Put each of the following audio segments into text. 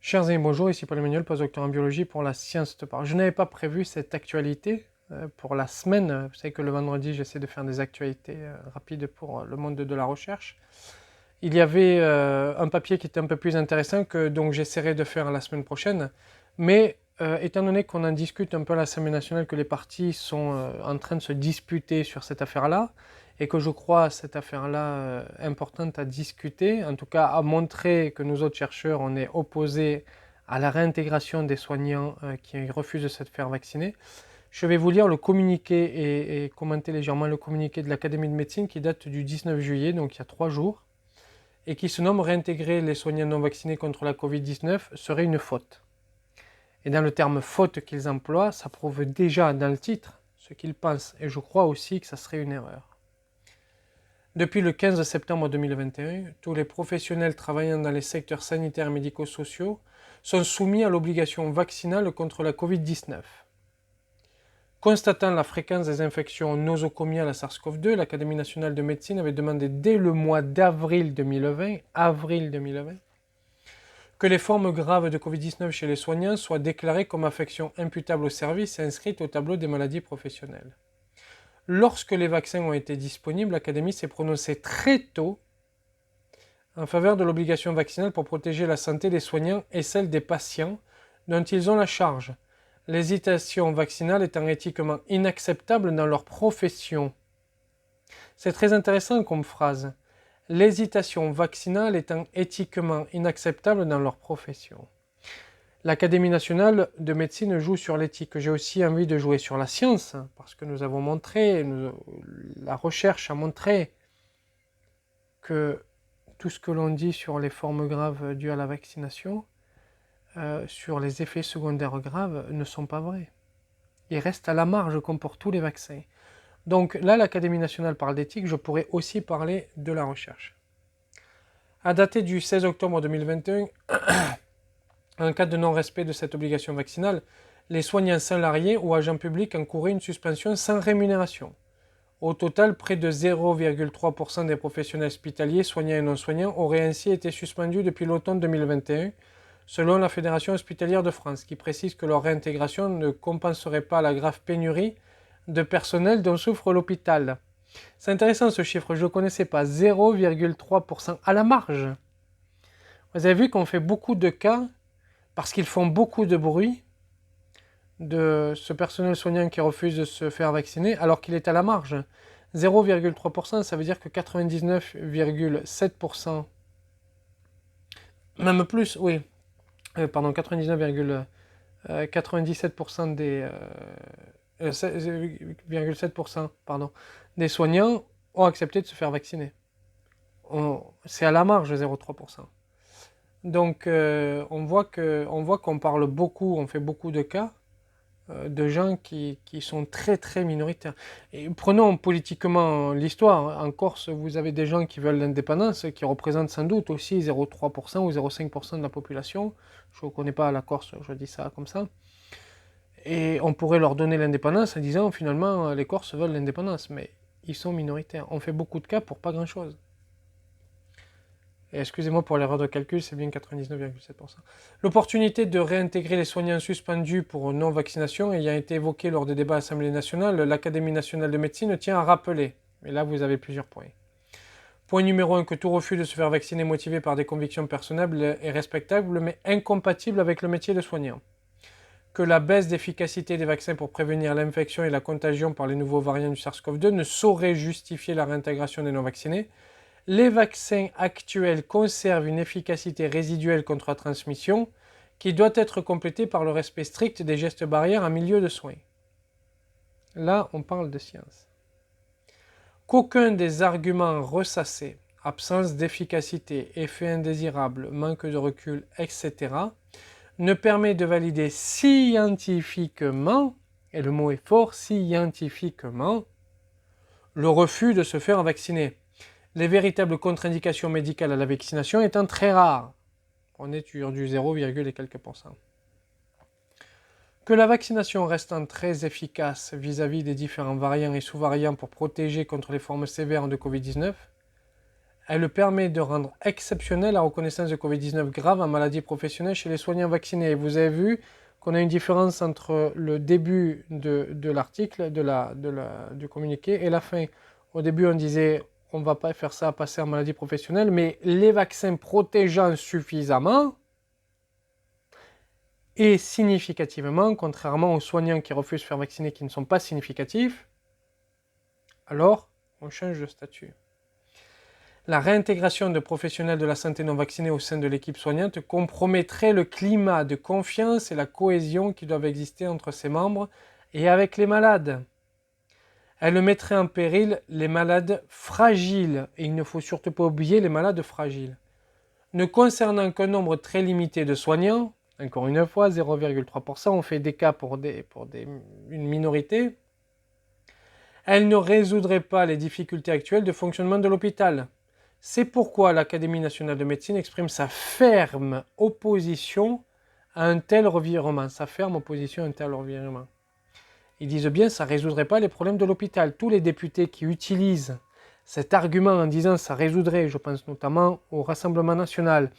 Chers amis, bonjour, ici Paul Emmanuel, postdocteur en biologie pour la science te parle. Je n'avais pas prévu cette actualité pour la semaine. Vous savez que le vendredi, j'essaie de faire des actualités rapides pour le monde de la recherche. Il y avait un papier qui était un peu plus intéressant que donc j'essaierai de faire la semaine prochaine. Mais étant donné qu'on en discute un peu à l'Assemblée nationale, que les partis sont en train de se disputer sur cette affaire-là, et que je crois cette affaire-là importante à discuter, en tout cas à montrer que nous autres chercheurs, on est opposés à la réintégration des soignants qui refusent de se faire vacciner. Je vais vous lire le communiqué et commenter légèrement le communiqué de l'Académie de médecine qui date du 19 juillet, donc il y a 3 jours, et qui se nomme Réintégrer les soignants non vaccinés contre la Covid-19 serait une faute. Et dans le terme faute qu'ils emploient, ça prouve déjà dans le titre ce qu'ils pensent, et je crois aussi que ça serait une erreur. Depuis le 15 septembre 2021, tous les professionnels travaillant dans les secteurs sanitaires et médico-sociaux sont soumis à l'obligation vaccinale contre la Covid-19. Constatant la fréquence des infections nosocomiales à SARS-CoV-2, l'Académie nationale de médecine avait demandé dès le mois d'avril 2020, que les formes graves de Covid-19 chez les soignants soient déclarées comme affections imputables au service et inscrites au tableau des maladies professionnelles. Lorsque les vaccins ont été disponibles, l'Académie s'est prononcée très tôt en faveur de l'obligation vaccinale pour protéger la santé des soignants et celle des patients dont ils ont la charge, l'hésitation vaccinale étant éthiquement inacceptable dans leur profession. C'est très intéressant comme phrase. L'hésitation vaccinale étant éthiquement inacceptable dans leur profession. L'Académie nationale de médecine joue sur l'éthique. J'ai aussi envie de jouer sur la science, parce que nous avons montré, la recherche a montré que tout ce que l'on dit sur les formes graves dues à la vaccination, sur les effets secondaires graves, ne sont pas vrais. Ils restent à la marge comme pour tous les vaccins. Donc là, l'Académie nationale parle d'éthique, je pourrais aussi parler de la recherche. À dater du 16 octobre 2021, en cas de non-respect de cette obligation vaccinale, les soignants salariés ou agents publics encouraient une suspension sans rémunération. Au total, près de 0,3% des professionnels hospitaliers, soignants et non-soignants, auraient ainsi été suspendus depuis l'automne 2021, selon la Fédération hospitalière de France, qui précise que leur réintégration ne compenserait pas la grave pénurie de personnel dont souffre l'hôpital. C'est intéressant ce chiffre, je ne le connaissais pas, 0,3% à la marge. Vous avez vu qu'on fait beaucoup de cas parce qu'ils font beaucoup de bruit de ce personnel soignant qui refuse de se faire vacciner alors qu'il est à la marge. 0,3%, ça veut dire que 99,7%, même plus, oui, pardon, 99,97% des 7,7% pardon, des soignants ont accepté de se faire vacciner. C'est à la marge 0,3%. Donc on voit qu'on parle beaucoup, on fait beaucoup de cas de gens qui sont très très minoritaires. Et prenons politiquement l'histoire. En Corse, vous avez des gens qui veulent l'indépendance, qui représentent sans doute aussi 0,3% ou 0,5% de la population. Je ne connais pas la Corse, je dis ça comme ça. Et on pourrait leur donner l'indépendance en disant finalement les Corses veulent l'indépendance, mais ils sont minoritaires. On fait beaucoup de cas pour pas grand-chose. Et excusez-moi pour l'erreur de calcul, c'est bien 99,7%. L'opportunité de réintégrer les soignants suspendus pour non-vaccination ayant été évoquée lors des débats à l'Assemblée nationale, l'Académie nationale de médecine tient à rappeler, et là vous avez plusieurs points. Point numéro 1, que tout refus de se faire vacciner motivé par des convictions personnelles est respectable, mais incompatible avec le métier de soignant. Que la baisse d'efficacité des vaccins pour prévenir l'infection et la contagion par les nouveaux variants du SARS-CoV-2 ne saurait justifier la réintégration des non-vaccinés. Les vaccins actuels conservent une efficacité résiduelle contre la transmission qui doit être complétée par le respect strict des gestes barrières en milieu de soins. Là, on parle de science. Qu'aucun des arguments ressassés, absence d'efficacité, effet indésirable, manque de recul, etc., ne permet de valider scientifiquement, et le mot est fort, scientifiquement, le refus de se faire vacciner. Les véritables contre-indications médicales à la vaccination étant très rares. On est sur du 0, et quelques pourcents. Que la vaccination restant très efficace vis-à-vis des différents variants et sous-variants pour protéger contre les formes sévères de Covid-19, Elle permet de rendre exceptionnelle la reconnaissance de Covid-19 grave en maladie professionnelle chez les soignants vaccinés. Et vous avez vu qu'on a une différence entre le début de l'article, du communiqué, et la fin. Au début, on disait on ne va pas faire ça passer en maladie professionnelle, mais les vaccins protégeant suffisamment et significativement, contrairement aux soignants qui refusent de faire vacciner qui ne sont pas significatifs, alors on change de statut. La réintégration de professionnels de la santé non vaccinés au sein de l'équipe soignante compromettrait le climat de confiance et la cohésion qui doivent exister entre ses membres et avec les malades. Elle mettrait en péril les malades fragiles, et il ne faut surtout pas oublier les malades fragiles. Ne concernant qu'un nombre très limité de soignants, encore une fois 0,3%, on fait des cas pour une minorité, elle ne résoudrait pas les difficultés actuelles de fonctionnement de l'hôpital. C'est pourquoi l'Académie nationale de médecine exprime sa ferme opposition à un tel revirement. Ils disent bien que ça ne résoudrait pas les problèmes de l'hôpital. Tous les députés qui utilisent cet argument en disant que ça résoudrait, je pense notamment au Rassemblement national,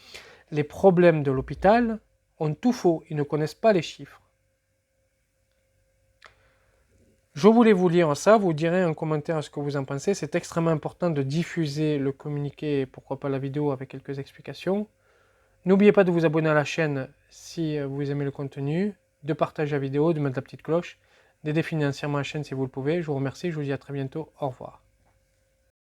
les problèmes de l'hôpital, ont tout faux. Ils ne connaissent pas les chiffres. Je voulais vous lire ça, vous direz en commentaire ce que vous en pensez. C'est extrêmement important de diffuser le communiqué et pourquoi pas la vidéo avec quelques explications. N'oubliez pas de vous abonner à la chaîne si vous aimez le contenu, de partager la vidéo, de mettre la petite cloche, d'aider financièrement la chaîne si vous le pouvez. Je vous remercie, je vous dis à très bientôt, au revoir.